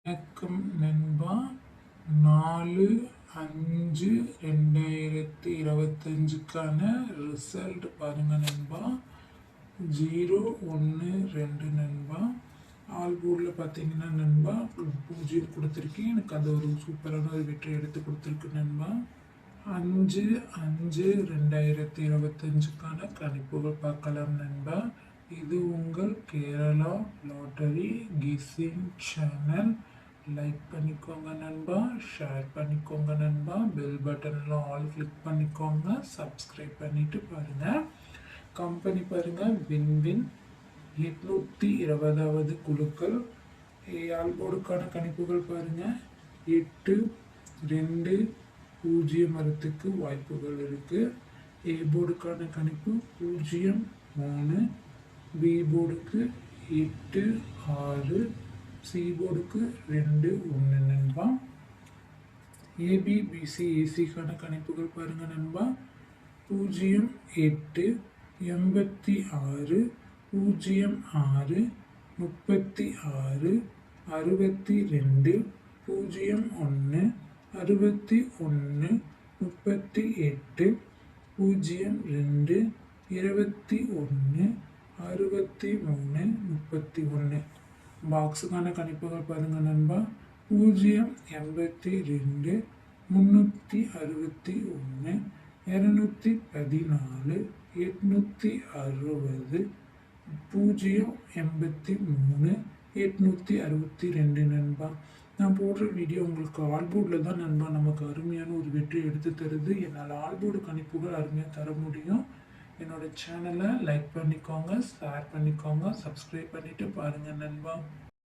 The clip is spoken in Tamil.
வணக்கம் நண்பா. 4/5/2025க்கான ரிசல்ட் பாருங்க நண்பா. 012 நண்பா. ஆல் போர்டில் பார்த்தீங்கன்னா நண்பா 0 கொடுத்துருக்கேன். எனக்கு அது ஒரு சூப்பரான ஒரு வெற்றி எடுத்து கொடுத்துருக்கு நண்பா. 5/5/2025க்கான கணிப்புகள் பார்க்கலாம் நண்பா. இது உங்கள் Kerala lottery kissing channel. Like பண்ணிக்கோங்க நண்பா, ஷேர் பண்ணிக்கோங்க நண்பா, பெல் பட்டனில் ஆல் கிளிக் பண்ணிக்கோங்க, சப்ஸ்கிரைப் பண்ணிட்டு பாருங்க. கம்பெனி பாருங்க, வின்வின் 820வது குழுக்கள். ஆல் போர்டுக்கான கணிப்புகள் பாருங்க, 8 2 0 வரத்துக்கு வாய்ப்புகள் இருக்கு. ஏ போர்டுக்கான கணிப்பு 0 3, பி போர்டுக்கு 8 6, சி போர்டுக்கு 2 1 நண்பா. ஏபி பிசி ஏசிக்கான கணிப்புகள் பாருங்க நண்பா. 0 8 86 0 6 36 62 0 1 61 38 0 2 21 63 31. பாக்ஸுக்கான கணிப்புகள் பாருங்க நண்பா. 0 82 361 214 860 0 83 862 நண்பா. நான் போடுற வீடியோ உங்களுக்கு ஆல்போர்டில் தான் நண்பா நமக்கு அருமையான ஒரு வெற்றி எடுத்து தருது. என்னால் ஆல்போர்டு கணிப்புகள் அருமையாக தர முடியும். என்னோட சேனலை லைக் பண்ணிக்கோங்க, ஷேர் பண்ணிக்கோங்க, சப்ஸ்கிரைப் பண்ணிட்டு பாருங்க நண்பா.